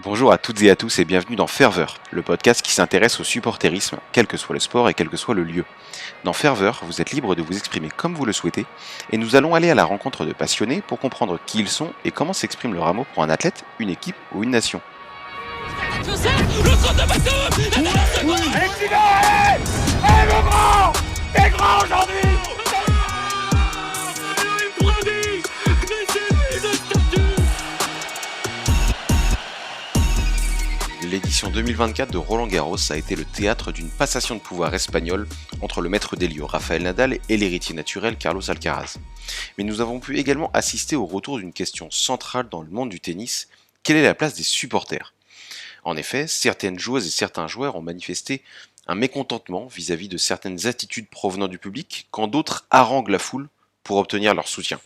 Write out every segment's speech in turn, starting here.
Bonjour à toutes et à tous et bienvenue dans Ferveur, le podcast qui s'intéresse au supporterisme, quel que soit le sport et quel que soit le lieu. Dans Ferveur, vous êtes libre de vous exprimer comme vous le souhaitez et nous allons aller à la rencontre de passionnés pour comprendre qui ils sont et comment s'exprime le rameau pour un athlète, une équipe ou une nation. Le compte de Batum. Allez, petit gars, allez, mon grand. T'es grand aujourd'hui. L'édition 2024 de Roland Garros a été le théâtre d'une passation de pouvoir espagnole entre le maître des lieux Rafael Nadal et l'héritier naturel Carlos Alcaraz. Mais nous avons pu également assister au retour d'une question centrale dans le monde du tennis, quelle est la place des supporters ? En effet, certaines joueuses et certains joueurs ont manifesté un mécontentement vis-à-vis de certaines attitudes provenant du public, quand d'autres haranguent la foule pour obtenir leur soutien.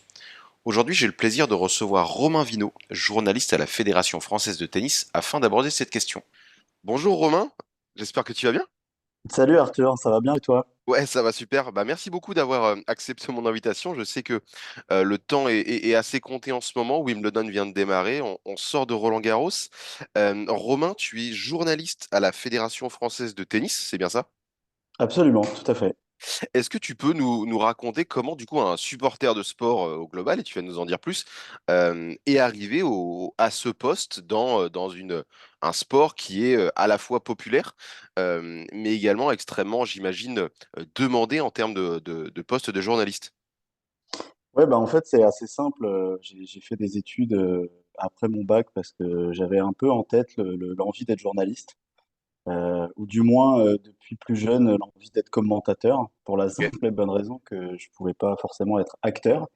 Aujourd'hui, j'ai le plaisir de recevoir Romain Vino, journaliste à la Fédération française de tennis, afin d'aborder cette question. Bonjour Romain, j'espère que tu vas bien. Salut Arthur, ça va bien et toi? Ouais, ça va super. Merci beaucoup d'avoir accepté mon invitation. Je sais que le temps est assez compté en ce moment. Wimbledon vient de démarrer. On sort de Roland-Garros. Romain, tu es journaliste à la Fédération française de tennis, c'est bien ça? Absolument, tout à fait. Est-ce que tu peux nous raconter comment, du coup, un supporter de sport au global, et tu vas nous en dire plus, est arrivé à ce poste dans un sport qui est à la fois populaire, mais également extrêmement, j'imagine, demandé en termes de poste de journaliste? Ouais, bah en fait c'est assez simple. J'ai fait des études après mon bac parce que j'avais un peu en tête l'envie d'être journaliste, ou du moins depuis plus jeune l'envie d'être commentateur, pour la Ok. simple et bonne raison que je pouvais pas forcément être acteur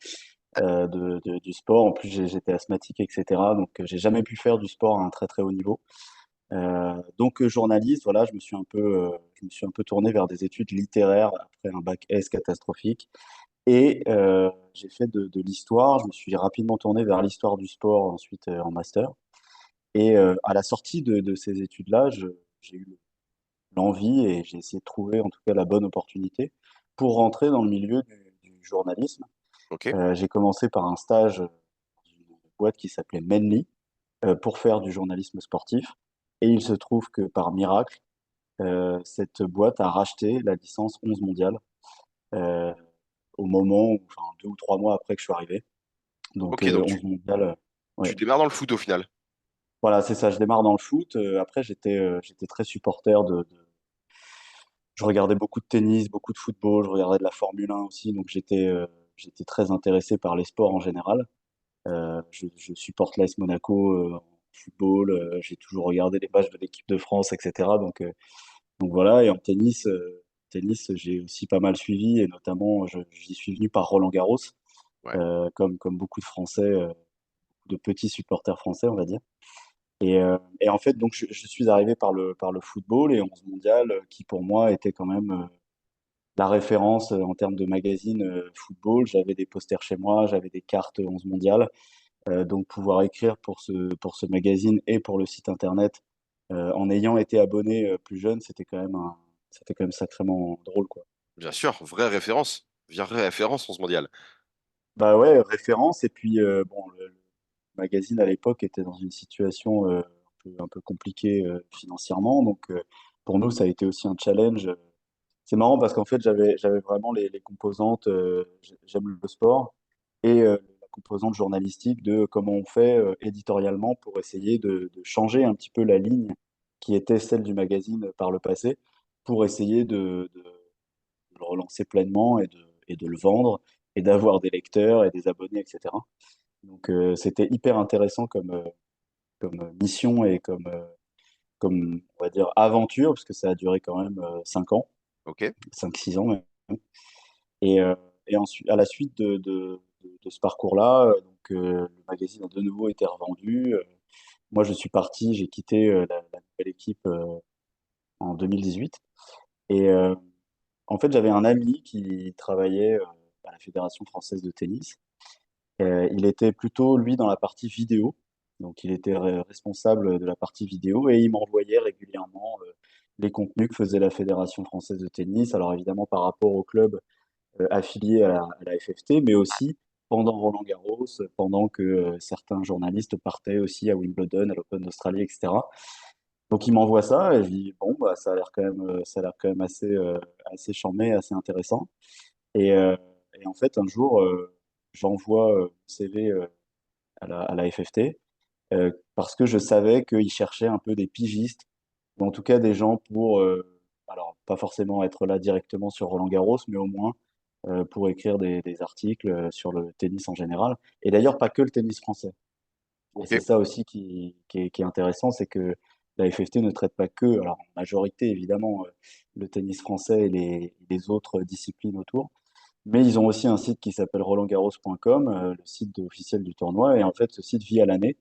du sport. En plus j'étais asthmatique, etc. Donc j'ai jamais pu faire du sport à un très très haut niveau. Donc journaliste, voilà, je me suis un peu tourné vers des études littéraires après un bac S catastrophique. Et j'ai fait de l'histoire. Je me suis rapidement tourné vers l'histoire du sport ensuite en master. Et à la sortie de ces études-là, j'ai eu l'envie et j'ai essayé de trouver en tout cas la bonne opportunité pour rentrer dans le milieu du journalisme. Ok. J'ai commencé par un stage dans une boîte qui s'appelait Menly pour faire du journalisme sportif. Et il se trouve que par miracle, cette boîte a racheté la licence 11 mondiale euh, au moment où, enfin 2 ou 3 mois après que je suis arrivé. Donc Ok, donc 11 mondial, tu ouais. démarres dans le foot au final. Voilà, c'est ça, je démarre dans le foot. Après, j'étais très supporter je regardais beaucoup de tennis, beaucoup de football, je regardais de la Formule 1 aussi, donc j'étais très intéressé par les sports en général. Je supporte l'AS Monaco en football, j'ai toujours regardé les matchs de l'équipe de France, etc. Donc voilà, et en tennis, j'ai aussi pas mal suivi, et notamment, j'y suis venu par Roland Garros, Ouais. comme beaucoup de Français, de petits supporters français, on va dire. Et en fait, donc, je suis arrivé par le football et 11 mondial, qui pour moi était quand même la référence en termes de magazine football. J'avais des posters chez moi, j'avais des cartes 11 mondial. Donc pouvoir écrire pour ce magazine et pour le site internet, en ayant été abonné plus jeune, c'était quand même sacrément drôle, quoi. Bien sûr, vraie référence en ce mondial. Bah ouais, référence. Et puis bon, le magazine à l'époque était dans une situation un peu compliquée financièrement. Donc pour nous, ça a été aussi un challenge. C'est marrant parce qu'en fait, j'avais vraiment les composantes. J'aime le sport et la composante journalistique de comment on fait éditorialement pour essayer de changer un petit peu la ligne qui était celle du magazine par le passé, pour essayer de le relancer pleinement et de le vendre et d'avoir des lecteurs et des abonnés, etc. Donc c'était hyper intéressant comme mission et comme, on va dire, aventure, parce que ça a duré quand même 5 ans, Ok. 5 6 ans même. Et, et ensuite, à la suite de ce parcours-là, le magazine a de nouveau été revendu. Moi, je suis parti, j'ai quitté la nouvelle équipe en 2018. Et en fait, j'avais un ami qui travaillait à la Fédération française de tennis. Il était plutôt, lui, dans la partie vidéo. Donc, il était responsable de la partie vidéo et il m'envoyait régulièrement les contenus que faisait la Fédération française de tennis. Alors, évidemment, par rapport au club affilié à la FFT, mais aussi pendant Roland-Garros, pendant que certains journalistes partaient aussi à Wimbledon, à l'Open d'Australie, etc. Donc il m'envoie ça et je dis bon bah ça a l'air quand même assez charmé, assez intéressant. Et, euh, et en fait un jour j'envoie mon CV à la FFT parce que je savais qu'ils cherchaient un peu des pigistes ou en tout cas des gens pour alors pas forcément être là directement sur Roland-Garros, mais au moins pour écrire des articles sur le tennis en général. Et d'ailleurs pas que le tennis français. Et Ok. c'est ça aussi qui est intéressant, c'est que la FFT ne traite pas que, alors en majorité évidemment, le tennis français et les autres disciplines autour, mais ils ont aussi un site qui s'appelle rolandgarros.com, le site officiel du tournoi, et en fait ce site vit à l'année.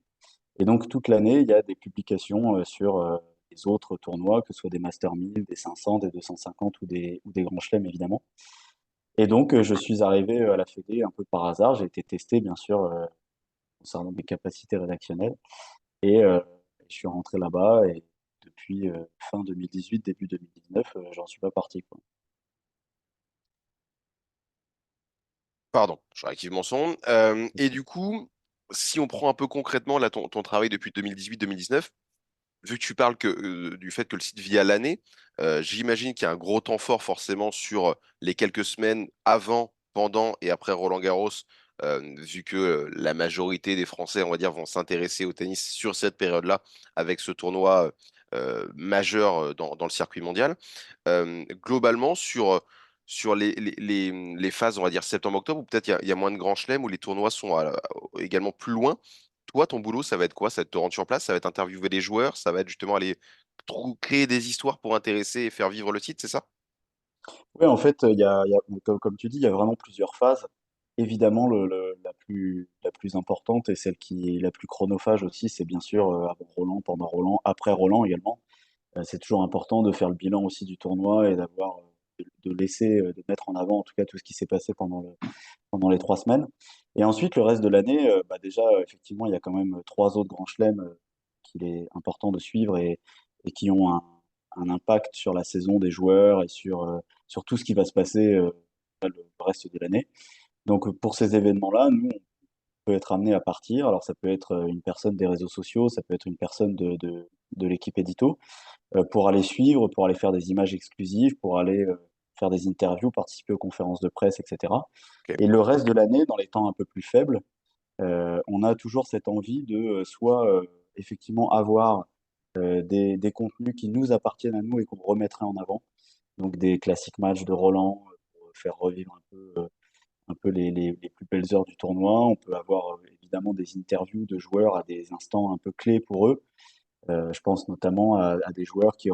Et donc toute l'année, il y a des publications sur les autres tournois, que ce soit des Master 1000, des 500, des 250 ou des Grands Chelems évidemment. Et donc je suis arrivé à la Fédé un peu par hasard, j'ai été testé bien sûr concernant mes capacités rédactionnelles. Et je suis rentré là-bas et depuis fin 2018, début 2019, j'en suis pas parti, quoi. Pardon, je réactive mon son. Et du coup, si on prend un peu concrètement là, ton travail depuis 2018-2019, vu que tu parles du fait que le site vit à l'année, j'imagine qu'il y a un gros temps fort forcément sur les quelques semaines avant, pendant et après Roland-Garros, vu que la majorité des Français, on va dire, vont s'intéresser au tennis sur cette période-là, avec ce tournoi majeur dans le circuit mondial. Globalement, sur les phases, on va dire septembre-octobre, ou peut-être il y a moins de grands chelems, où les tournois sont également plus loin. Toi, ton boulot, ça va être quoi? Ça va être te rendre sur place, ça va être interviewer les joueurs, ça va être justement aller créer des histoires pour intéresser et faire vivre le site, c'est ça? Oui, en fait, comme tu dis, il y a vraiment plusieurs phases. Évidemment, la plus importante et celle qui est la plus chronophage aussi, c'est bien sûr avant Roland, pendant Roland, après Roland également. C'est toujours important de faire le bilan aussi du tournoi et d'avoir, de laisser, de mettre en avant en tout cas tout ce qui s'est passé pendant les 3 semaines. Et ensuite, le reste de l'année, bah déjà, effectivement, il y a quand même trois autres grands chelems qu'il est important de suivre et qui ont un impact sur la saison des joueurs et sur tout ce qui va se passer le reste de l'année. Donc, pour ces événements-là, nous, on peut être amené à partir. Alors, ça peut être une personne des réseaux sociaux, ça peut être une personne de l'équipe édito, pour aller suivre, pour aller faire des images exclusives, pour aller faire des interviews, participer aux conférences de presse, etc. Ok. Et le reste de l'année, dans les temps un peu plus faibles, on a toujours cette envie de soit effectivement avoir des contenus qui nous appartiennent à nous et qu'on remettrait en avant, donc des classiques matchs de Roland pour faire revivre un peu les plus belles heures du tournoi. On peut avoir évidemment des interviews de joueurs à des instants un peu clés pour eux. Je pense notamment à des joueurs qui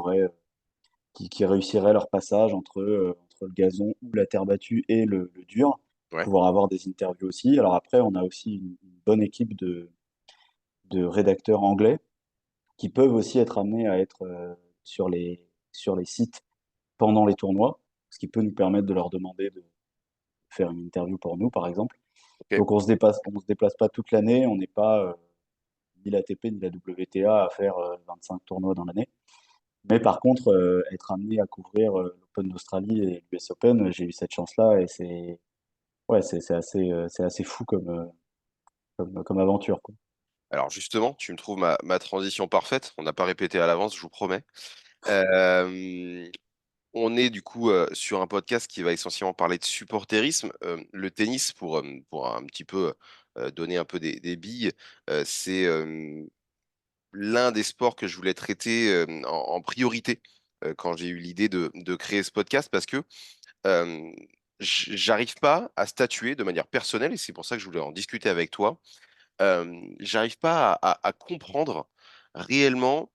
réussiraient leur passage entre le gazon ou la terre battue et le dur, Ouais. pouvoir avoir des interviews aussi. Alors après, on a aussi une bonne équipe de rédacteurs anglais qui peuvent aussi être amenés à être sur les sites pendant les tournois, ce qui peut nous permettre de leur demander de faire une interview pour nous, par exemple. Ok. Donc on se déplace pas toute l'année, on n'est pas ni l'ATP ni la WTA à faire 25 tournois dans l'année. Mais par contre, être amené à couvrir l'Open d'Australie et l'US Open, j'ai eu cette chance-là et c'est ouais, c'est assez fou comme aventure, quoi. Alors justement, tu me trouves ma transition parfaite. On n'a pas répété à l'avance, je vous promets. Euh, on est du coup sur un podcast qui va essentiellement parler de supporterisme. Le tennis, pour un petit peu donner un peu des billes, c'est l'un des sports que je voulais traiter en priorité quand j'ai eu l'idée de créer ce podcast parce que euh, j'arrive pas à statuer de manière personnelle et c'est pour ça que je voulais en discuter avec toi. J'arrive pas à comprendre réellement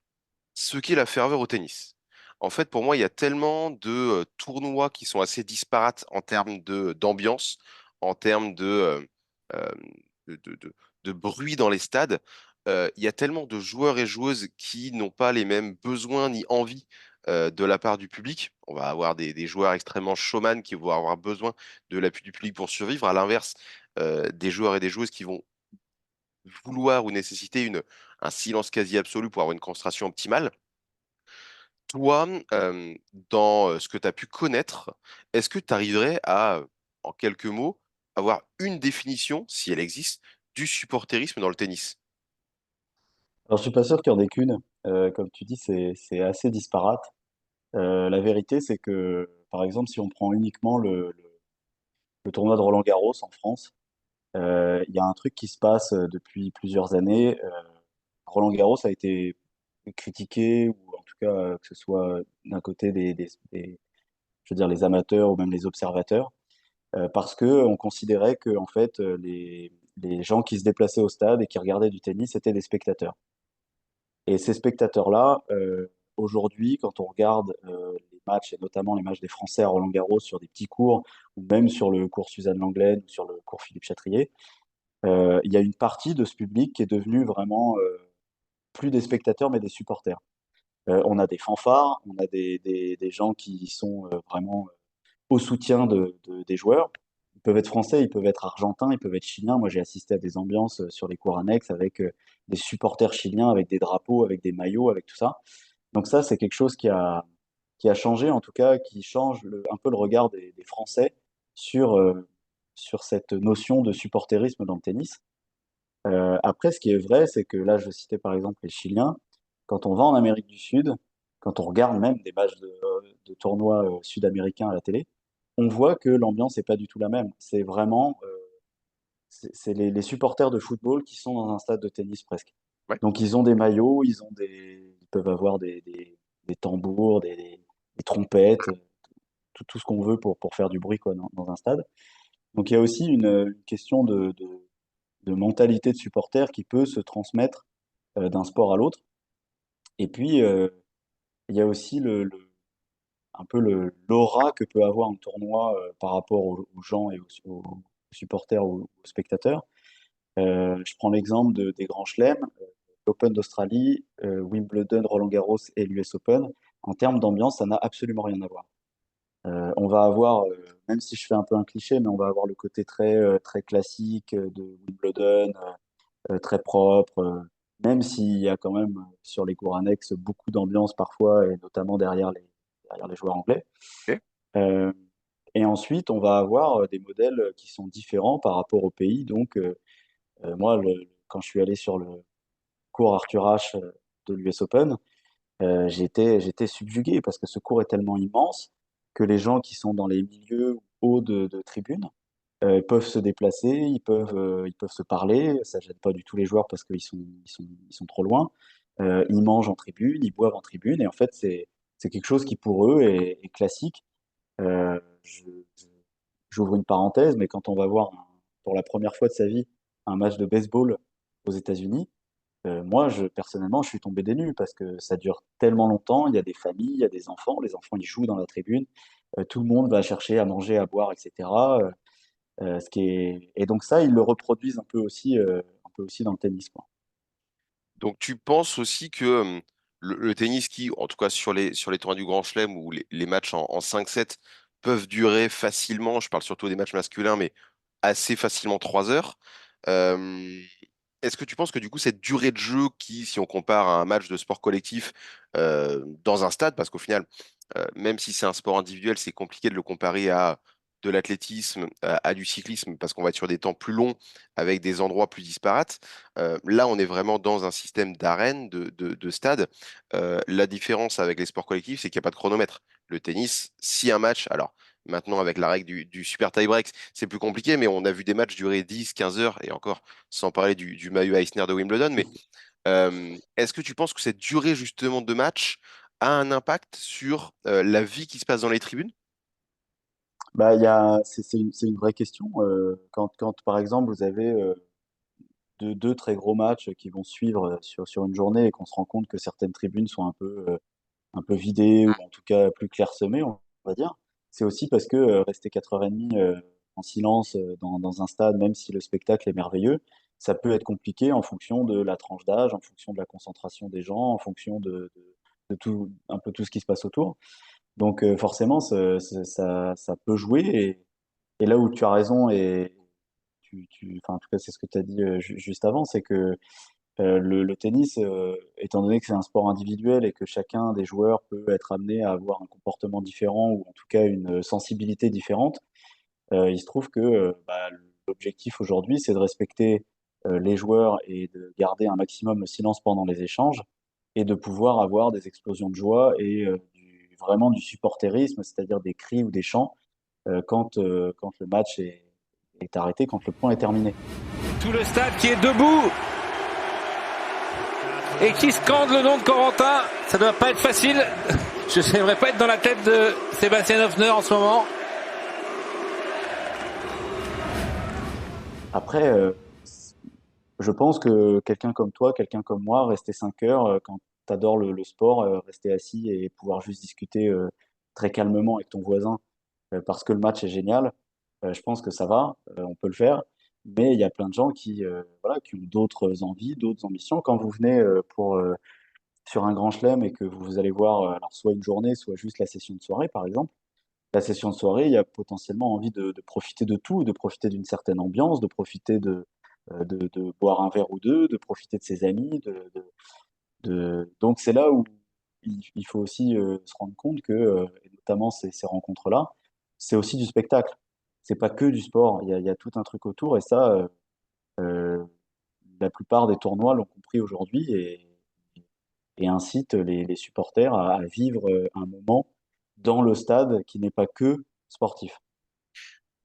ce qu'est la ferveur au tennis. En fait, pour moi, il y a tellement de tournois qui sont assez disparates en termes d'ambiance, en termes euh, de, de- de- de bruit dans les stades. Il y a tellement de joueurs et joueuses qui n'ont pas les mêmes besoins ni envies de la part du public. On va avoir des joueurs extrêmement showman qui vont avoir besoin de l'appui du public pour survivre, à l'inverse, des joueurs et des joueuses qui vont vouloir ou nécessiter un silence quasi absolu pour avoir une concentration optimale. Toi, dans ce que tu as pu connaître, est-ce que tu arriverais à, en quelques mots, avoir une définition, si elle existe, du supporterisme dans le tennis? Alors, je suis pas sûr qu'il y en ait qu'une. Comme tu dis, c'est assez disparate. La vérité, c'est que, par exemple, si on prend uniquement le tournoi de Roland-Garros en France, il y a un truc qui se passe depuis plusieurs années. Roland-Garros a été critiqué, ou en tout cas que ce soit d'un côté je veux dire, les amateurs ou même les observateurs, parce que on considérait que en fait les gens qui se déplaçaient au stade et qui regardaient du tennis étaient des spectateurs. Et ces spectateurs-là, aujourd'hui, quand on regarde les matchs, et notamment les matchs des Français à Roland-Garros sur des petits cours, ou même sur le cours Suzanne Lenglen ou sur le cours Philippe Chatrier, il y a une partie de ce public qui est devenue vraiment plus des spectateurs, mais des supporters. On a des fanfares, on a des gens qui sont vraiment au soutien des joueurs. Ils peuvent être français, ils peuvent être argentins, ils peuvent être chiliens. Moi, j'ai assisté à des ambiances sur les cours annexes avec des supporters chiliens, avec des drapeaux, avec des maillots, avec tout ça. Donc ça, c'est quelque chose qui a changé, en tout cas, qui change un peu le regard des Français sur, sur cette notion de supporterisme dans le tennis. Après, ce qui est vrai, c'est que là, je citais par exemple les Chiliens. Quand on va en Amérique du Sud, quand on regarde même des matchs de tournois sud-américains à la télé, on voit que l'ambiance n'est pas du tout la même. C'est vraiment, c'est les supporters de football qui sont dans un stade de tennis presque. Ouais. Donc ils ont des maillots, ils peuvent avoir des tambours, des trompettes, tout ce qu'on veut pour faire du bruit quoi, dans un stade. Donc il y a aussi une question de mentalité de supporter qui peut se transmettre d'un sport à l'autre. Et puis, il y a aussi un peu l'aura que peut avoir un tournoi par rapport aux gens et aux supporters, aux spectateurs. Je prends l'exemple des grands chelems, l'Open d'Australie, Wimbledon, Roland-Garros et l'US Open. En termes d'ambiance, ça n'a absolument rien à voir. On va avoir, même si je fais un peu un cliché, mais on va avoir le côté très classique de Wimbledon, très propre, même s'il y a quand même sur les cours annexes beaucoup d'ambiance parfois, et notamment derrière les joueurs anglais. Ok. Euh, et ensuite, on va avoir des modèles qui sont différents par rapport au pays. Donc, moi, quand je suis allé sur le cours Arthur Ashe de l'US Open, j'étais subjugué parce que ce cours est tellement immense que les gens qui sont dans les milieux hauts de tribune peuvent se déplacer, ils peuvent se parler, ça gêne pas du tout les joueurs parce ils sont trop loin. Ils mangent en tribune, ils boivent en tribune, et en fait, c'est quelque chose qui pour eux est classique. Euh, je- je- J'ouvre une parenthèse, mais quand on va voir pour la première fois de sa vie un match de baseball aux États-Unis, moi, personnellement, je suis tombé des nues parce que ça dure tellement longtemps. Il y a des familles, il y a des enfants. Les enfants, ils jouent dans la tribune. Tout le monde va chercher à manger, à boire, etc. Et donc ça, ils le reproduisent un peu aussi dans le tennis, quoi. Donc tu penses aussi que le tennis qui, en tout cas sur les tournois du Grand Chelem ou les matchs en 5-7 peuvent durer facilement, je parle surtout des matchs masculins, mais assez facilement 3 heures. euh, Est-ce que tu penses que du coup cette durée de jeu qui, si on compare à un match de sport collectif dans un stade, parce qu'au final, même si c'est un sport individuel, c'est compliqué de le comparer à de l'athlétisme, à du cyclisme, parce qu'on va être sur des temps plus longs, avec des endroits plus disparates. Là, on est vraiment dans un système d'arène, de stade. La différence avec les sports collectifs, c'est qu'il n'y a pas de chronomètre. Le tennis, si un match, alors maintenant avec la règle du super tie-break, c'est plus compliqué, mais on a vu des matchs durer 10, 15 heures, et encore sans parler du Mayu Eisner de Wimbledon. Mais est-ce que tu penses que cette durée justement de match a un impact sur la vie qui se passe dans les tribunes? Bah, c'est une vraie question. Quand, par exemple, vous avez deux très gros matchs qui vont suivre sur une journée et qu'on se rend compte que certaines tribunes sont un peu vidées ou en tout cas plus clairsemées, on va dire, c'est aussi parce que rester 4h30 en silence dans un stade, même si le spectacle est merveilleux, ça peut être compliqué en fonction de la tranche d'âge, en fonction de la concentration des gens, en fonction de tout, un peu tout ce qui se passe autour. Donc forcément, ça peut jouer. Et là où tu as raison, et enfin, en tout cas, c'est ce que tu as dit juste avant, c'est que le tennis, étant donné que c'est un sport individuel et que chacun des joueurs peut être amené à avoir un comportement différent ou en tout cas une sensibilité différente, Il se trouve que l'objectif aujourd'hui, c'est de respecter les joueurs et de garder un maximum le silence pendant les échanges et de pouvoir avoir des explosions de joie et vraiment du supporterisme, c'est-à-dire des cris ou des chants quand le match est arrêté, quand le point est terminé. Tout le stade qui est debout et qui scande le nom de Corentin. Ça ne doit pas être facile. Je n'aimerais pas être dans la tête de Sébastien Hoffner en ce moment. Après, je pense que quelqu'un comme toi, quelqu'un comme moi, rester 5 heures, quand tu adores le sport, rester assis et pouvoir juste discuter très calmement avec ton voisin parce que le match est génial, je pense que ça va, on peut le faire. Mais il y a plein de gens voilà, qui ont d'autres envies, d'autres ambitions. Quand vous venez sur un grand chelem et que vous allez voir alors soit une journée, soit juste la session de soirée, par exemple, la session de soirée, il y a potentiellement envie de profiter de tout, de profiter d'une certaine ambiance, de profiter de boire un verre ou deux, de profiter de ses amis. Donc c'est là où il faut aussi se rendre compte que, et notamment ces rencontres-là, c'est aussi du spectacle. C'est pas que du sport. Il y a tout un truc autour et ça, euh, la plupart des tournois l'ont compris aujourd'hui et incitent les supporters à vivre un moment dans le stade qui n'est pas que sportif.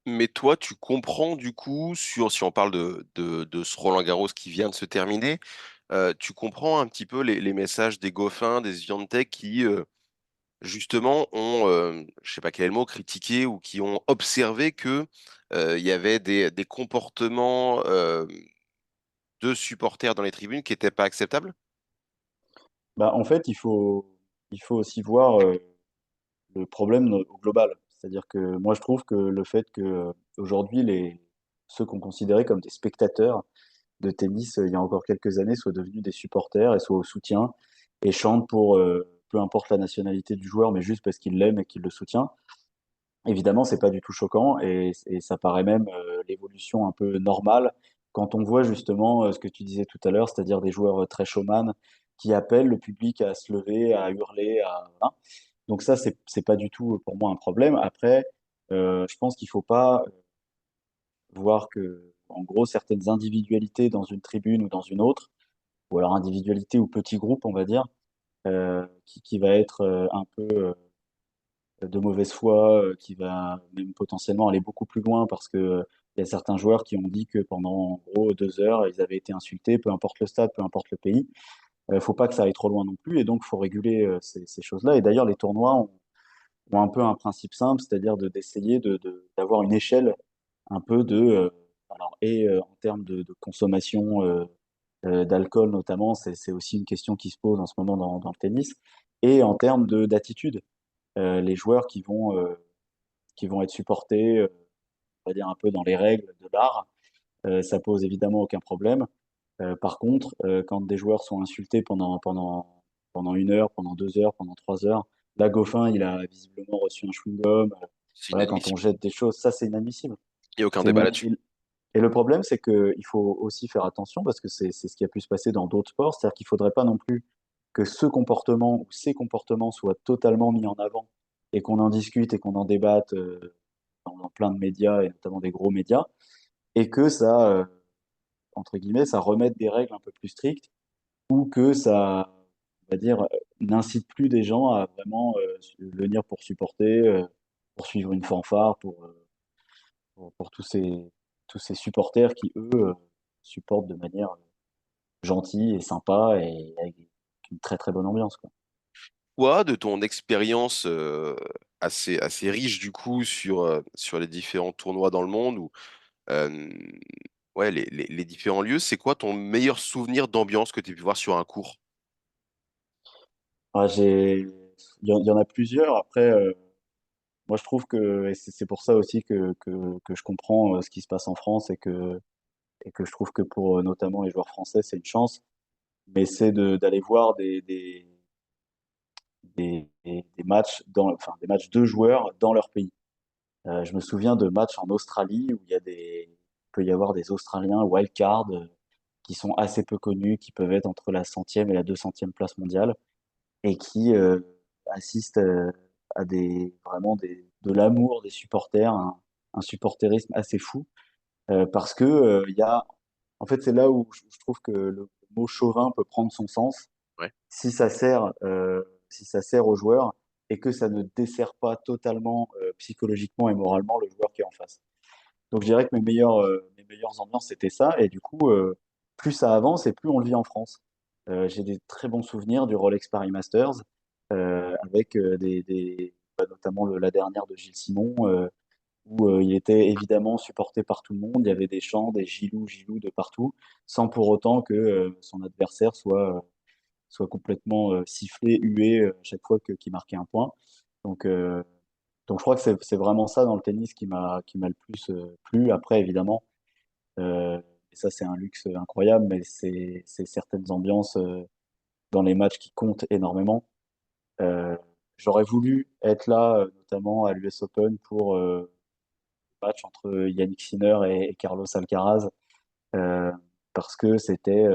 Mais toi, tu comprends du coup, si on parle de ce Roland-Garros qui vient de se terminer, tu comprends un petit peu les messages des Goffin, des Swiatek qui, justement, ont, je sais pas quel est le mot, critiqué ou qui ont observé que il y avait des comportements de supporters dans les tribunes qui n'étaient pas acceptables? En fait, il faut aussi voir le problème au global. C'est-à-dire que moi, je trouve que le fait que aujourd'hui, ceux qu'on considérait comme des spectateurs de tennis, il y a encore quelques années, soient devenus des supporters et soient au soutien et chantent pour peu importe la nationalité du joueur, mais juste parce qu'il l'aime et qu'il le soutient. Évidemment, c'est pas du tout choquant et ça paraît même l'évolution un peu normale quand on voit justement ce que tu disais tout à l'heure, c'est-à-dire des joueurs très showman qui appellent le public à se lever, à hurler, voilà. Donc ça, c'est pas du tout pour moi un problème. Après, je pense qu'il faut pas voir que, en gros, certaines individualités dans une tribune ou dans une autre, ou alors individualité ou petit groupe, on va dire, qui va être un peu de mauvaise foi, qui va même potentiellement aller beaucoup plus loin parce que il y a certains joueurs qui ont dit que pendant en gros 2 heures, ils avaient été insultés, peu importe le stade, peu importe le pays. Faut pas que ça aille trop loin non plus, et donc faut réguler ces choses-là. Et d'ailleurs, les tournois ont un peu un principe simple, c'est-à-dire d'essayer d'avoir une échelle un peu alors, et en termes de consommation d'alcool notamment, c'est aussi une question qui se pose en ce moment dans le tennis, et en termes d'attitude. Les joueurs qui vont être supportés, on va dire un peu dans les règles de l'art, ça pose évidemment aucun problème. Par contre, quand des joueurs sont insultés pendant 1 heure, pendant 2 heures, pendant 3 heures, là, Goffin, il a visiblement reçu un chewing-gum. C'est Voilà, quand on inadmissible. jette des choses, ça, c'est inadmissible. Il n'y a aucun C'est débat inad- là-dessus. il- Et le problème, c'est qu'il faut aussi faire attention parce que c'est ce qui a pu se passer dans d'autres sports. C'est-à-dire qu'il ne faudrait pas non plus que ce comportement ou ces comportements soient totalement mis en avant et qu'on en discute et qu'on en débatte dans plein de médias et notamment des gros médias et que ça, entre guillemets, ça remette des règles un peu plus strictes ou que ça, on va dire, n'incite plus des gens à vraiment venir pour supporter, pour suivre une fanfare, pour tous ces supporters qui, eux, supportent de manière gentille et sympa et avec une très très bonne ambiance, quoi. Toi, de ton expérience assez riche du coup sur les différents tournois dans le monde ou euh, ouais, les différents lieux, c'est quoi ton meilleur souvenir d'ambiance que tu as pu voir sur un cours? Ah, il y en a plusieurs. Après, moi, je trouve que, et c'est pour ça aussi que je comprends ce qui se passe en France et que je trouve que pour notamment les joueurs français, c'est une chance, mais c'est d'aller voir des matchs enfin, des matchs de joueurs dans leur pays. Je me souviens de matchs en Australie où il peut y avoir des Australiens wildcard qui sont assez peu connus, qui peuvent être entre la centième et la 200e place mondiale et qui assistent à de l'amour des supporters, hein, un supporterisme assez fou, parce que il y a, en fait, c'est là où je trouve que le mot chauvin peut prendre son sens Ouais. si ça sert aux joueurs et que ça ne dessert pas totalement psychologiquement et moralement le joueur qui est en face. Donc je dirais que mes meilleures ambiances, c'était ça. Et du coup, plus ça avance et plus on le vit en France. J'ai des très bons souvenirs du Rolex Paris Masters, avec notamment la dernière de Gilles Simon, où il était évidemment supporté par tout le monde. Il y avait des chants, des Gilou, Gilou de partout, sans pour autant que son adversaire soit complètement sifflé, hué à chaque fois qu'il marquait un point. Donc, euh, donc je crois que c'est vraiment ça dans le tennis qui m'a le plus plu. Après, évidemment, et ça c'est un luxe incroyable, mais c'est certaines ambiances dans les matchs qui comptent énormément. Euh, J'aurais voulu être là, notamment à l'US Open pour le match entre Yannick Sinner et Carlos Alcaraz, euh, parce que c'était,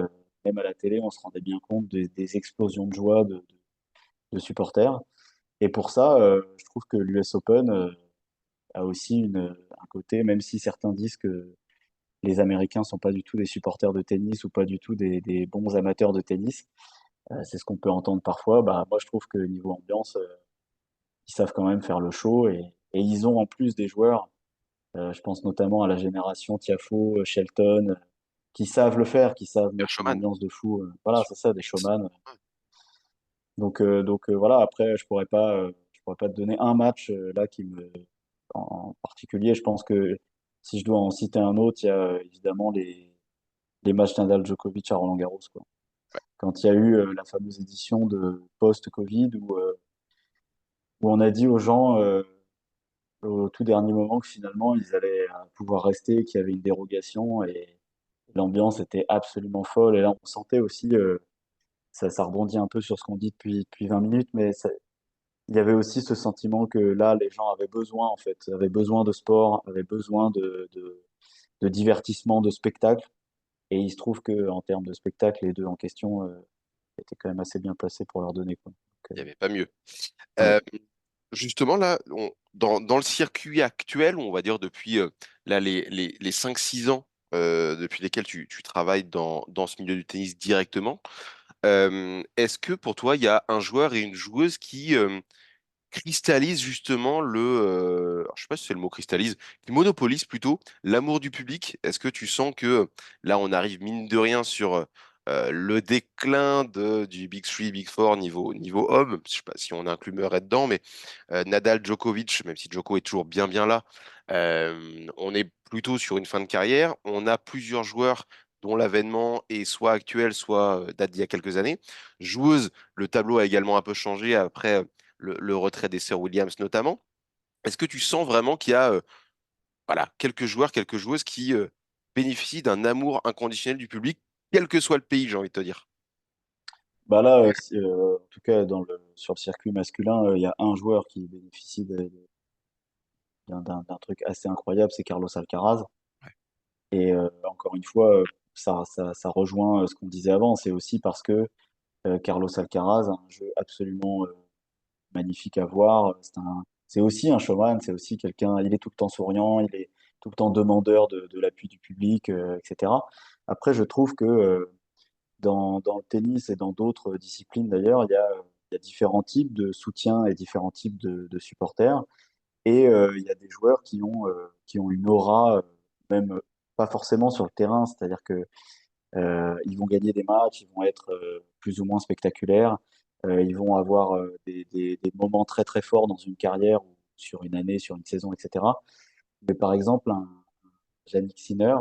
même à la télé, on se rendait bien compte des explosions de joie de supporters. Et pour ça, je trouve que l'US Open a aussi un côté, même si certains disent que les Américains sont pas du tout des supporters de tennis ou pas du tout des bons amateurs de tennis, c'est ce qu'on peut entendre parfois. Bah, moi, je trouve que niveau ambiance, ils savent quand même faire le show et ils ont en plus des joueurs, je pense notamment à la génération Tiafoe, Shelton, qui savent le faire, qui savent Un mettre une showman, ambiance de fou. bien Voilà, sûr. c'est ça, des showman. Voilà, après, je pourrais pas te donner un match là en particulier. Je pense que si je dois en citer un autre, il y a évidemment les matchs Nadal Djokovic à Roland-Garros, quoi. Quand il y a eu la fameuse édition de post-Covid où on a dit aux gens au tout dernier moment que finalement ils allaient pouvoir rester, qu'il y avait une dérogation et l'ambiance était absolument folle. Et là, on sentait aussi, ça rebondit un peu sur ce qu'on dit depuis 20 minutes, mais il y avait aussi ce sentiment que là, les gens avaient besoin, en fait, avaient besoin de sport, avaient besoin de divertissement, de spectacle. Et il se trouve que en termes de spectacle, les deux en question étaient quand même assez bien placés pour leur donner, quoi. Il n'y avait pas mieux. Ouais. Euh, Justement, là, dans le circuit actuel, on va dire depuis là, les 5-6 ans depuis lesquels tu travailles dans ce milieu du tennis directement, est-ce que pour toi, il y a un joueur et une joueuse qui cristallise justement alors, je sais pas si c'est le mot cristallise, qui monopolise plutôt l'amour du public? Est-ce que tu sens que là, on arrive mine de rien sur le déclin du Big Three, Big Four niveau homme? Je sais pas si on inclut Murray dedans, mais Nadal, Djokovic, même si Djoko est toujours bien là, on est plutôt sur une fin de carrière. On a plusieurs joueurs dont l'avènement est soit actuel, soit date d'il y a quelques années. Joueuse, le tableau a également un peu changé après le retrait des sœurs Williams notamment. Est-ce que tu sens vraiment qu'il y a voilà, quelques joueurs, quelques joueuses qui bénéficient d'un amour inconditionnel du public, quel que soit le pays, j'ai envie de te dire? Bah là, en tout cas, sur le circuit masculin, il y a un joueur qui bénéficie d'un truc assez incroyable, c'est Carlos Alcaraz. Et encore une fois, ça rejoint ce qu'on disait avant. C'est aussi parce que Carlos Alcaraz a un jeu absolument magnifique à voir. C'est aussi un showman, c'est aussi quelqu'un, il est tout le temps souriant, il est tout le temps demandeur de l'appui du public, etc. Après, je trouve que dans le tennis et dans d'autres disciplines d'ailleurs, il y a différents types de soutien et différents types de supporters. Et il y a des joueurs qui ont une aura, même pas forcément sur le terrain, c'est-à-dire que ils vont gagner des matchs, ils vont être plus ou moins spectaculaires, ils vont avoir des moments très très forts dans une carrière ou sur une année, sur une saison, etc. Mais par exemple, un Jannik Sinner,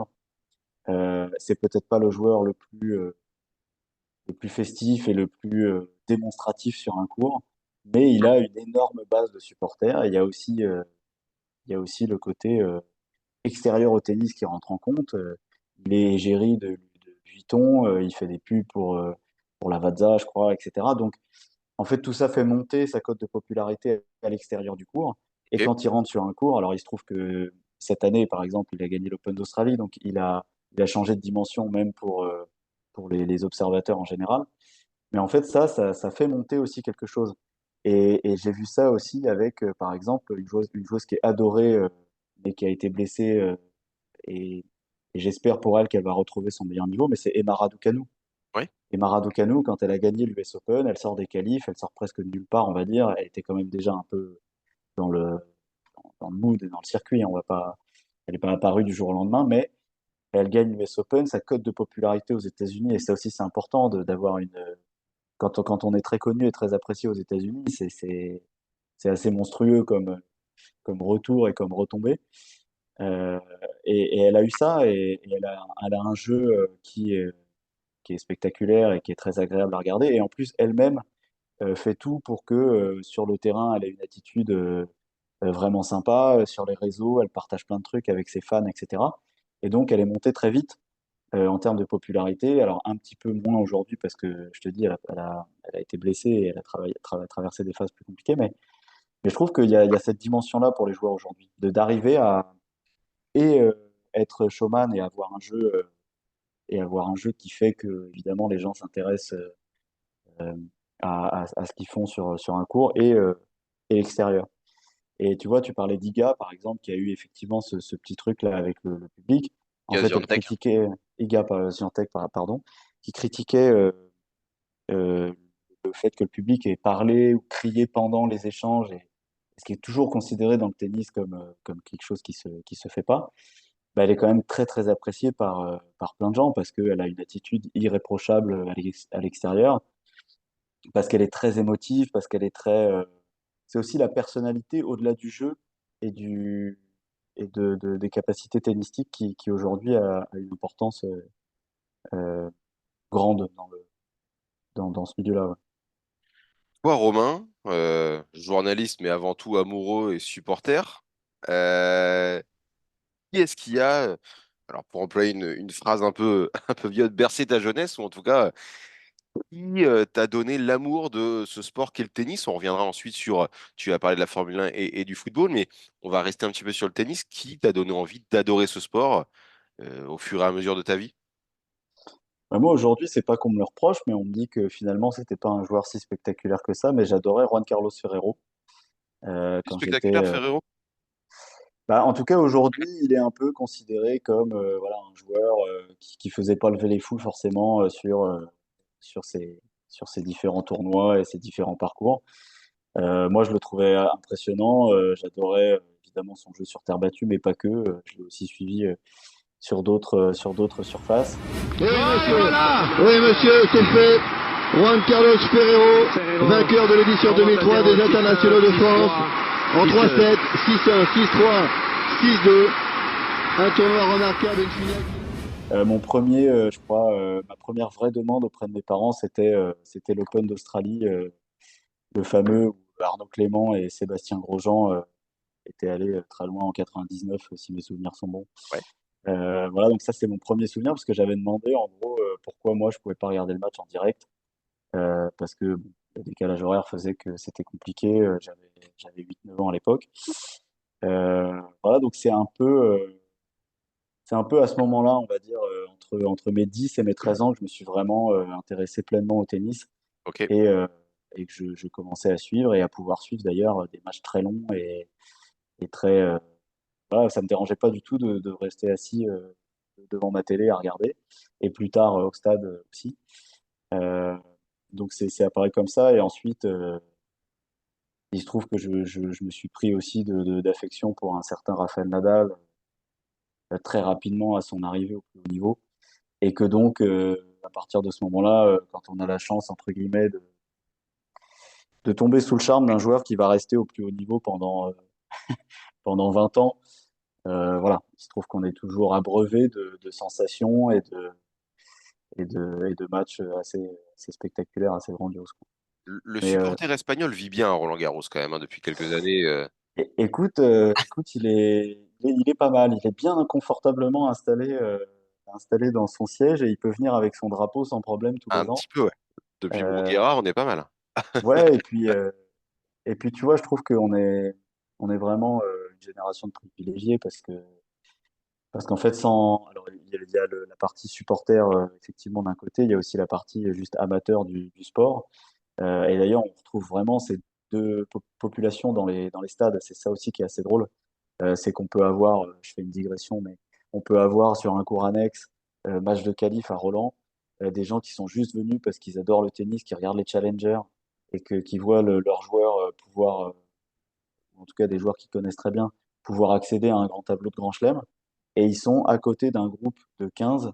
c'est peut-être pas le joueur le plus festif et le plus démonstratif sur un court, mais il a une énorme base de supporters. Et il y a aussi le côté extérieur au tennis qui rentre en compte. Il est égérie de Vuitton, il fait des pubs pour la Lavazza, je crois, etc. Donc, en fait, tout ça fait monter sa cote de popularité à l'extérieur du cours. Et Ok. quand il rentre sur un cours, alors il se trouve que cette année, par exemple, il a gagné l'Open d'Australie, donc il a changé de dimension même pour les observateurs en général. Mais en fait, ça fait monter aussi quelque chose. Et j'ai vu ça aussi avec, par exemple, une joueuse qui est adorée mais qui a été blessée et, et j'espère pour elle qu'elle va retrouver son meilleur niveau, mais c'est Emma Raducanu. Oui. Emma Raducanu, quand elle a gagné l'US Open, elle sort des qualifs, elle sort presque de nulle part, on va dire. Elle était quand même déjà un peu dans dans le mood et dans le circuit. Elle n'est pas apparue du jour au lendemain, mais elle gagne l'US Open, sa cote de popularité aux États-Unis, et ça aussi c'est important d'avoir quand on est très connu et très apprécié aux États-Unis, c'est assez monstrueux comme retour et comme retombée. Euh, et elle a eu ça, et elle a un jeu qui est spectaculaire et qui est très agréable à regarder. Et en plus, elle-même fait tout pour que sur le terrain, elle ait une attitude vraiment sympa. Sur les réseaux, elle partage plein de trucs avec ses fans, etc. Et donc, elle est montée très vite en termes de popularité. Alors, un petit peu moins aujourd'hui parce que, je te dis, elle a été blessée et elle a traversé des phases plus compliquées. Mais je trouve il y a cette dimension-là pour les joueurs aujourd'hui, d'arriver à et être showman et avoir un jeu qui fait que, évidemment, les gens s'intéressent euh, à ce qu'ils font sur un cours et l'extérieur. Et tu vois, tu parlais d'Iga, par exemple, qui a eu effectivement ce petit truc-là avec le public. En fait, elle Gaziantep. critiquait, Iga, pas Swiatek, pardon, qui critiquait euh, le fait que le public ait parlé ou crié pendant les échanges, et ce qui est toujours considéré dans le tennis comme quelque chose qui se fait pas. Bah, elle est quand même très très appréciée par plein de gens parce qu'elle a une attitude irréprochable à l'extérieur, parce qu'elle est très émotive, parce qu'elle est très. C'est aussi la personnalité au-delà du jeu et des capacités tennistiques qui aujourd'hui a une importance euh, grande dans ce milieu-là. Ouais. Toi, Romain, journaliste, mais avant tout amoureux et supporter, euh, qui est-ce qui a, alors pour employer une phrase un peu, un peu vieille, bercé ta jeunesse, ou en tout cas, qui t'a donné l'amour de ce sport qu'est le tennis? On reviendra ensuite sur, tu as parlé de la Formule 1 et du football, mais on va rester un petit peu sur le tennis. Qui t'a donné envie d'adorer ce sport au fur et à mesure de ta vie? Bah, moi aujourd'hui, c'est pas qu'on me le reproche, mais on me dit que finalement c'était pas un joueur si spectaculaire que ça. Mais j'adorais Juan Carlos Ferrero C'est quand j'étais. spectaculaire, Ferrero? Bah, en tout cas, aujourd'hui, il est un peu considéré comme voilà, un joueur qui faisait pas lever les foules forcément sur sur ses différents tournois et ses différents parcours. Moi, je le trouvais impressionnant. J'adorais évidemment son jeu sur terre battue, mais pas que. Je l'ai aussi suivi sur d'autres surfaces. Oui, monsieur, oui, monsieur, c'est fait. Juan Carlos Ferrero, vainqueur de l'édition 2003 des Internationaux de France, en 3-7, 6-1, 6-3, 6-2. Un tournoi remarquable, une finale. Je crois, ma première vraie demande auprès de mes parents, c'était l'Open d'Australie, le fameux où Arnaud Clément et Sébastien Grosjean étaient allés très loin en 99, si mes souvenirs sont bons. Ouais. Voilà, donc ça c'est mon premier souvenir parce que j'avais demandé en gros pourquoi moi je pouvais pas regarder le match en direct parce que bon, le décalage horaire faisait que c'était compliqué. J'avais 8-9 ans à l'époque. Voilà, donc c'est un peu à ce moment-là, on va dire, entre mes 10 et mes 13 ans que je me suis vraiment intéressé pleinement au tennis Ok. et, euh, et que je commençais à suivre et à pouvoir suivre d'ailleurs des matchs très longs et très. Voilà, ça me dérangeait pas du tout de rester assis devant ma télé à regarder et plus tard au stade aussi. Euh, donc c'est apparu comme ça et ensuite il se trouve que je me suis pris aussi d'affection pour un certain Rafael Nadal très rapidement à son arrivée au plus haut niveau. Et que donc, à partir de ce moment-là, quand on a la chance, entre guillemets, de tomber sous le charme d'un joueur qui va rester au plus haut niveau pendant 20 ans, voilà, il se trouve qu'on est toujours abreuvé de sensations et de matchs assez spectaculaires, assez grandioses, quoi. Le Mais supporter espagnol vit bien à Roland-Garros quand même, hein, depuis quelques années. écoute, il est pas mal. Il est bien confortablement installé dans son siège et il peut venir avec son drapeau sans problème tous Un les ans. petit peu, ouais. Depuis Euh, Bourguera, on est pas mal. ouais, et puis tu vois, je trouve on est vraiment une génération de privilégiés parce qu'en fait, alors il y a la partie supporter effectivement d'un côté, il y a aussi la partie juste amateur du sport. Et d'ailleurs, on retrouve vraiment ces deux populations dans les stades. C'est ça aussi qui est assez drôle. C'est qu'on peut avoir, je fais une digression, mais on peut avoir sur un cours annexe, match de qualif à Roland, des gens qui sont juste venus parce qu'ils adorent le tennis, qui regardent les challengers et qui voient leurs joueurs pouvoir, en tout cas des joueurs qui connaissent très bien, pouvoir accéder à un grand tableau de Grand Chelem. Et ils sont à côté d'un groupe de 15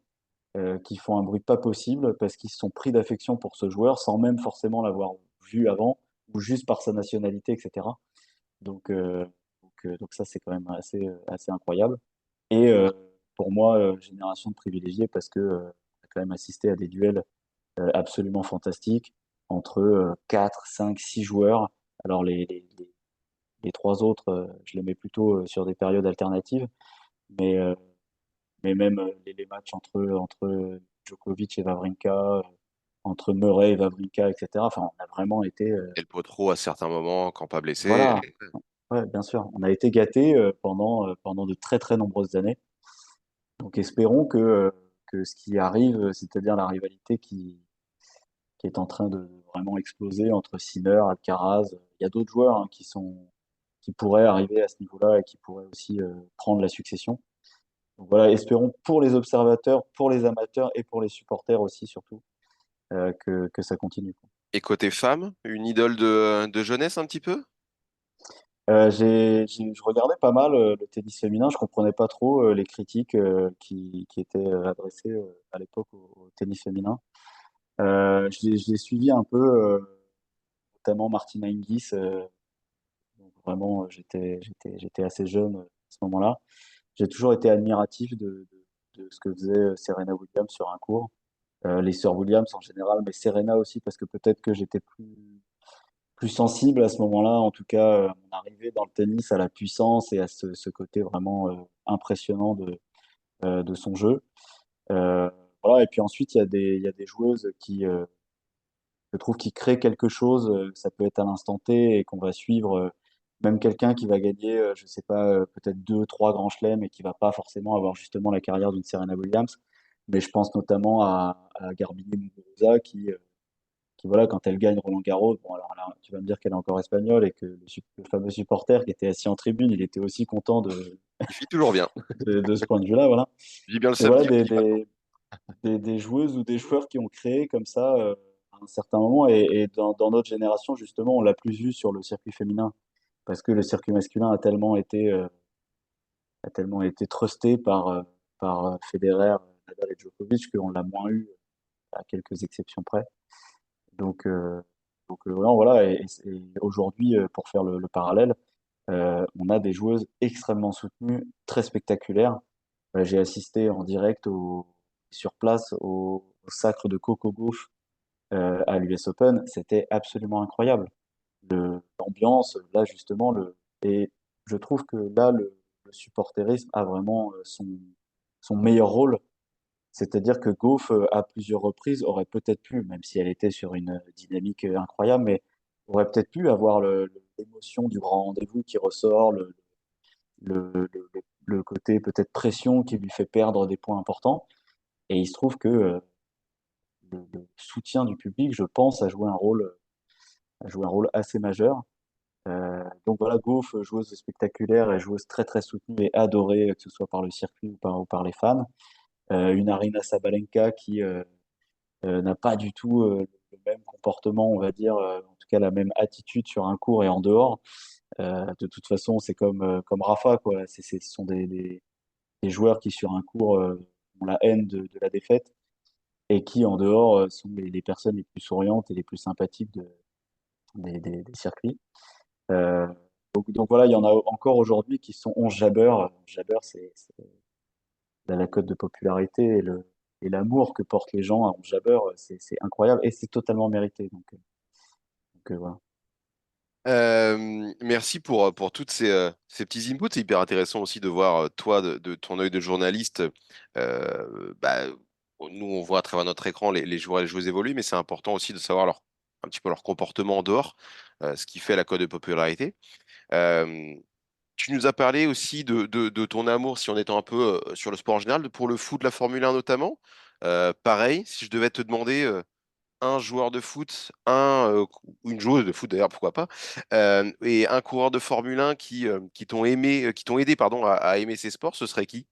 qui font un bruit pas possible parce qu'ils se sont pris d'affection pour ce joueur sans même forcément l'avoir vu avant ou juste par sa nationalité, etc. Donc, donc ça, c'est quand même assez incroyable. Et pour moi, génération de privilégiés parce que on a quand même assisté à des duels absolument fantastiques entre 4, 5, 6 joueurs. Alors les trois autres, je les mets plutôt sur des périodes alternatives, mais, euh, mais même les matchs entre Djokovic et Wawrinka, entre Murray et Wawrinka, etc. Enfin, on a vraiment été, Et le potro à certains moments, quand pas blessé. voilà, ouais, bien sûr, on a été gâtés pendant de très très nombreuses années. Donc espérons que ce qui arrive, c'est-à-dire la rivalité qui est en train de vraiment exploser entre Sinner, Alcaraz, il y a d'autres joueurs hein, qui pourraient arriver à ce niveau-là et qui pourraient aussi prendre la succession. Donc voilà, espérons pour les observateurs, pour les amateurs et pour les supporters aussi surtout que ça continue, quoi. Et côté femme, une idole de jeunesse un petit peu? Je regardais pas mal le tennis féminin, je comprenais pas trop les critiques qui étaient adressées à l'époque au tennis féminin. Je l'ai suivi un peu, notamment Martina Hingis. Donc vraiment, j'étais assez jeune à ce moment-là. J'ai toujours été admiratif de ce que faisait Serena Williams sur un court. Les sœurs Williams en général, mais Serena aussi, parce que peut-être que j'étais plus sensible à ce moment-là, en tout cas, à mon arrivée dans le tennis, à la puissance et à ce côté vraiment impressionnant de son jeu. Euh, voilà, et puis ensuite, il y a des joueuses qui, je trouve, qui créent quelque chose. Ça peut être à l'instant T et qu'on va suivre. Même quelqu'un qui va gagner, je sais pas, peut-être deux, trois grands chelems et qui va pas forcément avoir justement la carrière d'une Serena Williams. Mais je pense notamment à Garbiñe Muguruza qui, voilà, quand elle gagne Roland Garros, bon, alors là, tu vas me dire qu'elle est encore espagnole et que le fameux supporter qui était assis en tribune, il était aussi content Il fit toujours bien. de ce point de vue-là, voilà. Je dis bien le Mais voilà, samedi, le dimanche. des joueuses ou des joueurs qui ont créé comme ça à un certain moment. Et dans notre génération, justement, on l'a plus vu sur le circuit féminin parce que le circuit masculin a tellement été trusté par Federer, Nadal et Djokovic qu'on l'a moins eu à quelques exceptions près. Donc, non, voilà. Et aujourd'hui, pour faire le parallèle, on a des joueuses extrêmement soutenues, très spectaculaires. J'ai assisté en direct sur place au sacre de Coco Gauff à l'US Open. C'était absolument incroyable. L'ambiance, là justement, et je trouve que là, le supporterisme a vraiment son meilleur rôle. C'est-à-dire que Gauff, à plusieurs reprises, aurait peut-être pu, même si elle était sur une dynamique incroyable, mais aurait peut-être pu avoir l'émotion du grand rendez-vous qui ressort, le côté peut-être pression qui lui fait perdre des points importants. Et il se trouve que le soutien du public, je pense, a joué un rôle assez majeur. Donc voilà, Gauff, joueuse spectaculaire et joueuse très très soutenue et adorée, que ce soit par le circuit ou par les fans. Une Arina Sabalenka qui n'a pas du tout le même comportement, on va dire, en tout cas la même attitude sur un court et en dehors. De toute façon, c'est comme Rafa, quoi. Ce sont des joueurs qui, sur un court, ont la haine de la défaite et qui, en dehors, sont les personnes les plus souriantes et les plus sympathiques des circuits. Euh, donc voilà, il y en a encore aujourd'hui qui sont 11 jabbeurs. Jabber, c'est la cote de popularité et l'amour que portent les gens à 11 jabbeurs, c'est incroyable et c'est totalement mérité. Donc, voilà. Merci pour toutes ces petits inputs. C'est hyper intéressant aussi de voir, toi, de ton œil de journaliste. Bah, nous, on voit à travers notre écran les joueurs et les joueuses évoluer, mais c'est important aussi de savoir un petit peu leur comportement en dehors, ce qui fait la cote de popularité. Euh, Tu nous as parlé aussi de ton amour, si on est un peu sur le sport en général, pour le foot, la Formule 1 notamment. Pareil, si je devais te demander un joueur de foot, ou une joueuse de foot d'ailleurs, pourquoi pas, et un coureur de Formule 1 qui t'ont qui t'ont aidé pardon, à aimer ces sports, ce serait qui?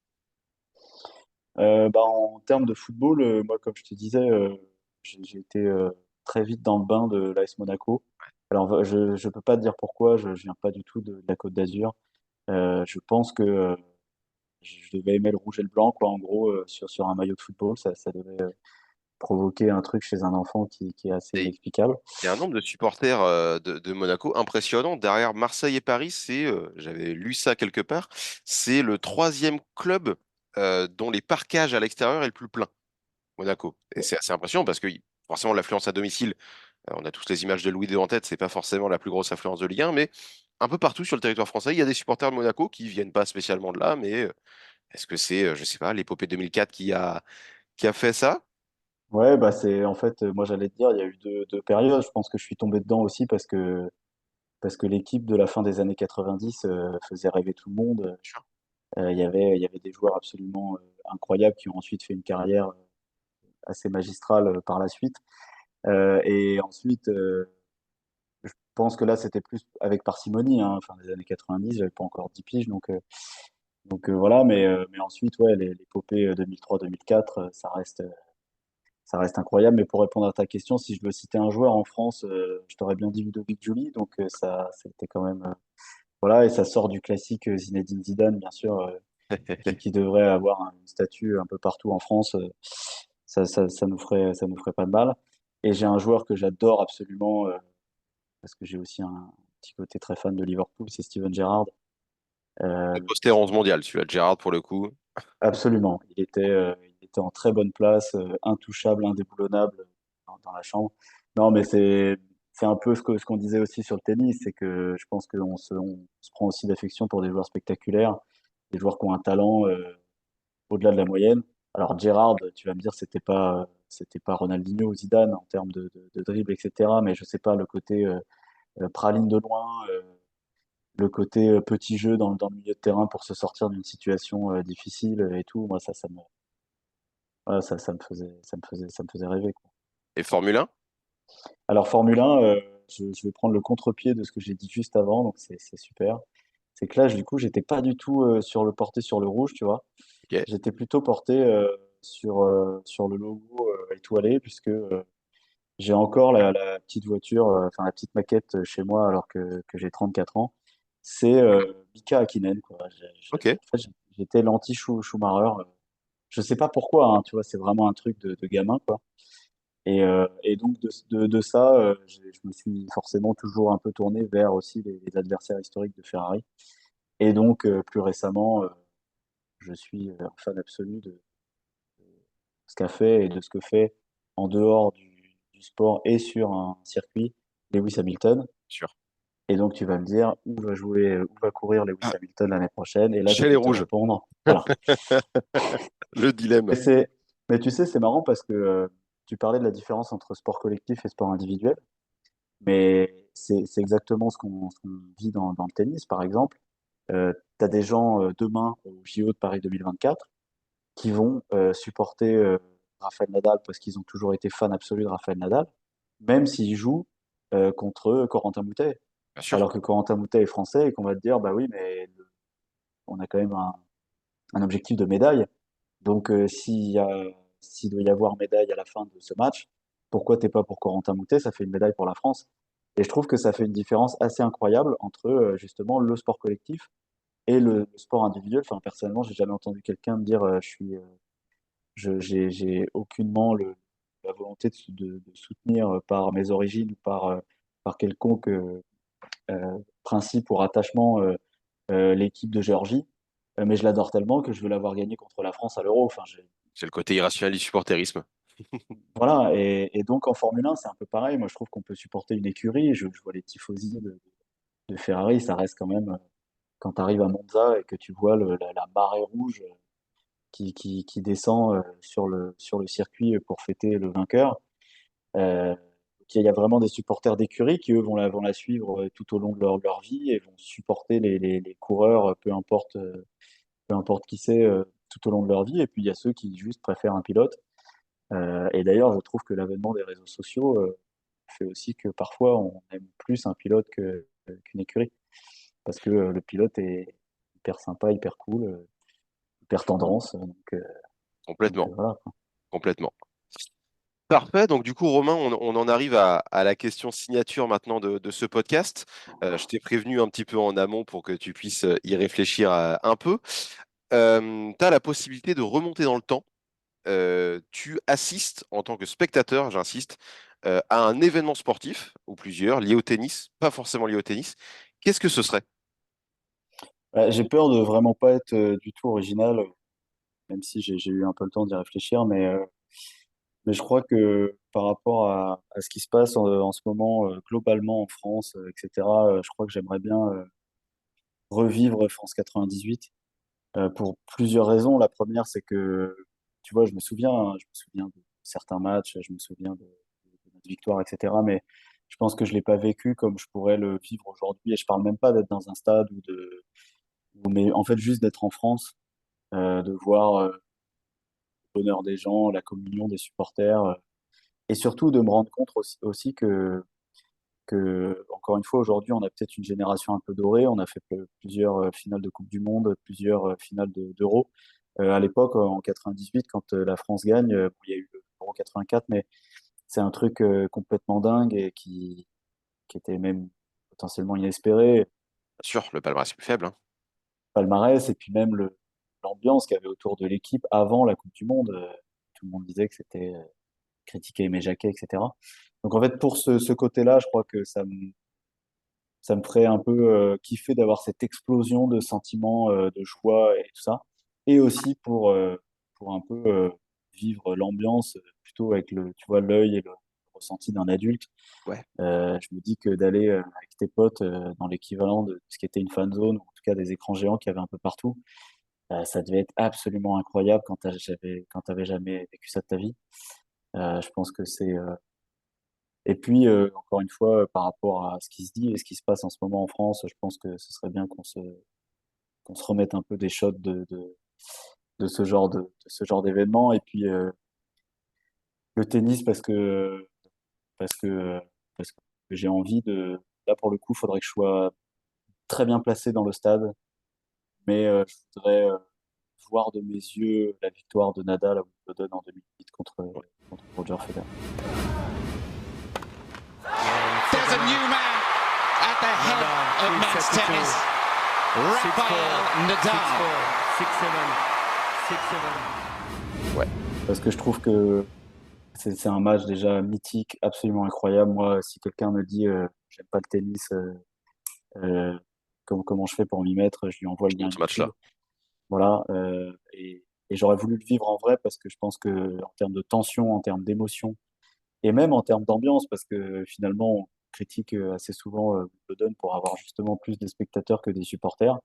Bah, en termes de football, moi, comme je te disais, j'ai été très vite dans le bain de l'AS Monaco. Alors, je ne peux pas te dire pourquoi, je ne viens pas du tout de la Côte d'Azur. Je pense que je devais aimer le rouge et le blanc, quoi, en gros, sur un maillot de football. Ça devait provoquer un truc chez un enfant qui est assez Et inexplicable. il y a un nombre de supporters de Monaco impressionnant. Derrière Marseille et Paris, j'avais lu ça quelque part, c'est le troisième club dont les parcages à l'extérieur est le plus plein, Monaco. Et c'est assez impressionnant parce que forcément l'affluence à domicile, on a tous les images de Louis II en tête, c'est pas forcément la plus grosse affluence de Ligue 1, mais un peu partout sur le territoire français, il y a des supporters de Monaco qui viennent pas spécialement de là, mais est-ce que c'est, je sais pas, l'épopée 2004 qui a fait ça? Ouais, bah c'est en fait, moi j'allais te dire, il y a eu deux périodes. Je pense que je suis tombé dedans aussi parce que l'équipe de la fin des années 90 faisait rêver tout le monde. Il y avait des joueurs absolument incroyables qui ont ensuite fait une carrière assez magistrale par la suite. Et ensuite, je pense que là, c'était plus avec parcimonie, hein. Fin des années 90, j'avais pas encore 10 piges, donc voilà. Mais ensuite, ouais, l'épopée 2003-2004, ça reste incroyable. Mais pour répondre à ta question, si je veux citer un joueur en France, je t'aurais bien dit Ludovic Giuly. Donc ça, c'était quand même voilà. Et ça sort du classique Zinedine Zidane, bien sûr, qui devrait avoir une statue un peu partout en France. Ça nous ferait pas de mal. Et j'ai un joueur que j'adore absolument, parce que j'ai aussi un petit côté très fan de Liverpool, c'est Steven Gerrard. Un Euh, poster 11 mondial, celui-là de Gérard pour le coup. Absolument. Il était en très bonne place, intouchable, indéboulonnable dans la chambre. Non, mais c'est un peu ce qu'on disait aussi sur le tennis, c'est que je pense qu'on se prend aussi d'affection pour des joueurs spectaculaires, des joueurs qui ont un talent au-delà de la moyenne. Alors Gerrard, tu vas me dire, c'était pas Ronaldinho ou Zidane en termes de dribble, etc. Mais je sais pas, le côté praline de loin, le côté petit jeu dans le milieu de terrain pour se sortir d'une situation difficile et tout, moi voilà, ça me faisait rêver, quoi. Et Formule 1? Alors Formule 1, je vais prendre le contre-pied de ce que j'ai dit juste avant, donc c'est super. C'est que là, du coup, j'étais pas du tout porté sur le rouge, tu vois. Ok, J'étais plutôt porté sur le logo étoilé, puisque j'ai encore la petite voiture, enfin la petite maquette chez moi alors que j'ai 34 ans. C'est Mika Hakkinen, quoi. ok. En fait, j'étais l'anti-Schumacher. Je sais pas pourquoi, hein, tu vois, c'est vraiment un truc de gamin, quoi. Et donc de ça, je me suis forcément toujours un peu tourné vers aussi les adversaires historiques de Ferrari. Et donc plus récemment, je suis un fan absolu de ce qu'a fait et de ce que fait en dehors du sport et sur un circuit Lewis Hamilton. Sûr. Et donc tu vas me dire où va courir Lewis Ah, Hamilton l'année prochaine. Et là, je chez les peux te rouges. répondre. Voilà. Le dilemme. Mais mais tu sais, c'est marrant parce que tu parlais de la différence entre sport collectif et sport individuel. Mais c'est exactement ce qu'on vit dans le tennis, par exemple. Tu as des gens demain au JO de Paris 2024 qui vont supporter Rafael Nadal parce qu'ils ont toujours été fans absolus de Rafael Nadal, même s'ils jouent contre Corentin Moutet. Bien sûr. Alors que Corentin Moutet est français et qu'on va te dire, bah oui, mais on a quand même un objectif de médaille. Donc s'il doit y avoir médaille à la fin de ce match, pourquoi t'es pas pour Corentin Moutet? Ça fait une médaille pour la France. Et je trouve que ça fait une différence assez incroyable entre justement le sport collectif et le sport individuel. Enfin, personnellement, j'ai jamais entendu quelqu'un me dire j'ai aucunement la volonté de soutenir par mes origines ou par quelconque principe ou rattachement l'équipe de Géorgie. Mais je l'adore tellement que je veux l'avoir gagné contre la France à l'Euro. Enfin, C'est le côté irrationnel du supporterisme. voilà. Et donc en Formule 1, c'est un peu pareil. Moi, je trouve qu'on peut supporter une écurie. Je vois les tifosi de Ferrari, ça reste quand même, quand tu arrives à Monza et que tu vois la marée rouge qui descend sur le circuit pour fêter le vainqueur. Euh, il y a vraiment des supporters d'écurie qui, eux, vont la suivre tout au long de leur vie et vont supporter les coureurs, peu importe qui c'est, tout au long de leur vie. Et puis, il y a ceux qui juste préfèrent un pilote. Et d'ailleurs, je trouve que l'avènement des réseaux sociaux fait aussi que parfois on aime plus un pilote qu'une écurie. Parce que le pilote est hyper sympa, hyper cool, hyper tendance. Complètement, Voilà, quoi. complètement. Parfait, donc du coup Romain, on en arrive à la question signature maintenant de ce podcast. Je t'ai prévenu un petit peu en amont pour que tu puisses y réfléchir un peu. Tu as la possibilité de remonter dans le temps. Tu assistes en tant que spectateur, j'insiste, à un événement sportif, ou plusieurs, liés au tennis, pas forcément liés au tennis. Qu'est-ce que ce serait? J'ai peur de vraiment pas être du tout original, même si j'ai eu un peu le temps d'y réfléchir, mais je crois que par rapport à ce qui se passe en ce moment globalement en France, etc., je crois que j'aimerais bien revivre France 98 pour plusieurs raisons. La première, c'est que, tu vois, je me souviens de certains matchs, je me souviens de notre victoire, etc., mais je pense que je l'ai pas vécu comme je pourrais le vivre aujourd'hui. Et je parle même pas d'être dans un stade mais en fait juste d'être en France, de voir le bonheur des gens, la communion des supporters, et surtout de me rendre compte aussi que, encore une fois, aujourd'hui, on a peut-être une génération un peu dorée. On a fait plusieurs finales de Coupe du Monde, plusieurs finales d'Euro. À l'époque, en 98, quand la France gagne, bon, il y a eu l'Euro 84, mais c'est un truc complètement dingue et qui était même potentiellement inespéré. Bien sûr, le palmarès est plus faible, hein. Palmarès, et puis même l'ambiance qu'il y avait autour de l'équipe avant la Coupe du Monde. Tout le monde disait que c'était critiquer Aimé Jacquet, etc. Donc en fait, pour ce côté-là, je crois que ça me ferait un peu kiffer d'avoir cette explosion de sentiments, de joie et tout ça. Et aussi pour un peu vivre l'ambiance plutôt avec tu vois, l'œil et le ressenti d'un adulte. Ouais. Je me dis que d'aller avec tes potes dans l'équivalent de ce qui était une fan zone, ou en tout cas des écrans géants qu'il y avait un peu partout, ça devait être absolument incroyable quand t'avais jamais vécu ça de ta vie. Je pense que c'est et puis encore une fois par rapport à ce qui se dit et ce qui se passe en ce moment en France, je pense que ce serait bien qu'on se remette un peu des shots de ce genre d'événement. Et puis le tennis parce que parce que j'ai envie de là pour le coup, il faudrait que je sois très bien placé dans le stade, mais je voudrais voir de mes yeux la victoire de Nadal à Wimbledon en 2008 contre Roger Federer. There's a new man at the head of men's tennis. Rafael Nadal. 6-7. Ouais. Parce que je trouve que c'est un match déjà mythique, absolument incroyable. Moi, si quelqu'un me dit j'aime pas le tennis, comment je fais pour m'y mettre, je lui envoie le lien Ce match-là. YouTube. Voilà, et j'aurais voulu le vivre en vrai parce que je pense que en termes de tension, en termes d'émotion, et même en termes d'ambiance, parce que finalement, on critique assez souvent Wimbledon pour avoir justement plus de spectateurs que des supporters.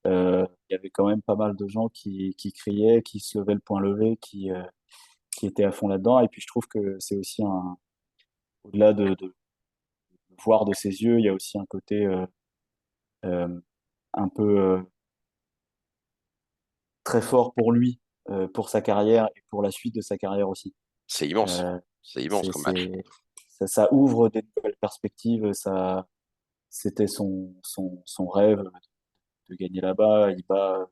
Il y avait quand même pas mal de gens qui criaient, qui se levaient le poing levé, qui étaient à fond là-dedans. Et puis je trouve que c'est aussi au-delà de voir de ses yeux, il y a aussi un côté euh, un peu très fort pour lui, pour sa carrière et pour la suite de sa carrière aussi. C'est immense. Euh, C'est immense comme match. ça ouvre des nouvelles perspectives. C'était son rêve de gagner là-bas. Il bat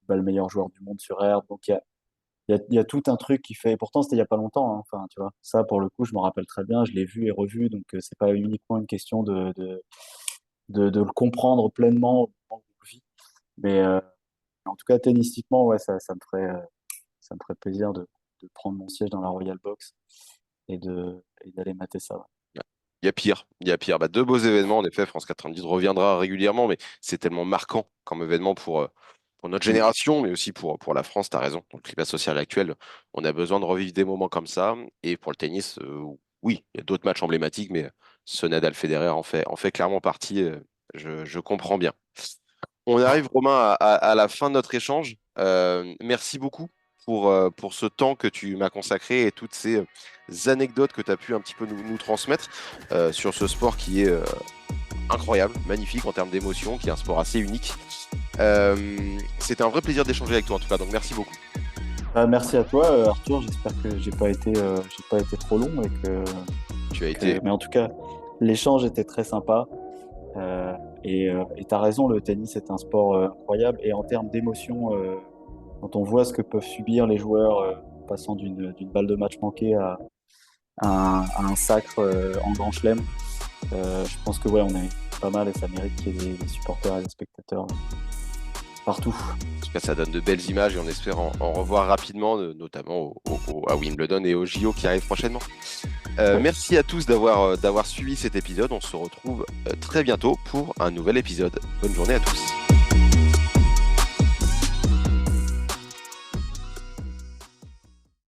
le meilleur joueur du monde sur herbe. Donc il y a tout un truc qui fait. Pourtant, c'était il y a pas longtemps, hein. Enfin, tu vois, ça pour le coup, je me rappelle très bien. Je l'ai vu et revu. Donc c'est pas uniquement une question de le comprendre pleinement au moment où on le vit. Mais en tout cas, tennistiquement, ouais, ça me ferait plaisir de prendre mon siège dans la Royal Box et d'aller mater ça. Ouais. Il y a pire, il y a pire. Bah, deux beaux événements, en effet, France 90 reviendra régulièrement, mais c'est tellement marquant comme événement pour notre Mm. génération, mais aussi pour la France, tu as raison. Dans le climat social actuel, on a besoin de revivre des moments comme ça. Et pour le tennis, oui, il y a d'autres matchs emblématiques, mais ce Nadal-Federer en fait clairement partie. Je comprends bien. On arrive, Romain, à la fin de notre échange. Merci beaucoup pour ce temps que tu m'as consacré et toutes ces anecdotes que tu as pu un petit peu nous transmettre sur ce sport qui est incroyable, magnifique en termes d'émotion, qui est un sport assez unique. C'était un vrai plaisir d'échanger avec toi en tout cas, donc merci beaucoup. Merci à toi, Arthur. J'espère que j'ai pas été trop long et que. Tu as été. Mais en tout cas, l'échange était très sympa. Et tu as raison, le tennis est un sport incroyable. Et en termes d'émotion, quand on voit ce que peuvent subir les joueurs passant d'une balle de match manquée à un sacre en Grand Chelem, je pense que ouais, on est pas mal et ça mérite qu'il y ait des supporters et des spectateurs partout. En tout cas, ça donne de belles images et on espère en revoir rapidement, notamment à Wimbledon et au JO qui arrivent prochainement. Merci à tous d'avoir suivi cet épisode. On se retrouve très bientôt pour un nouvel épisode. Bonne journée à tous.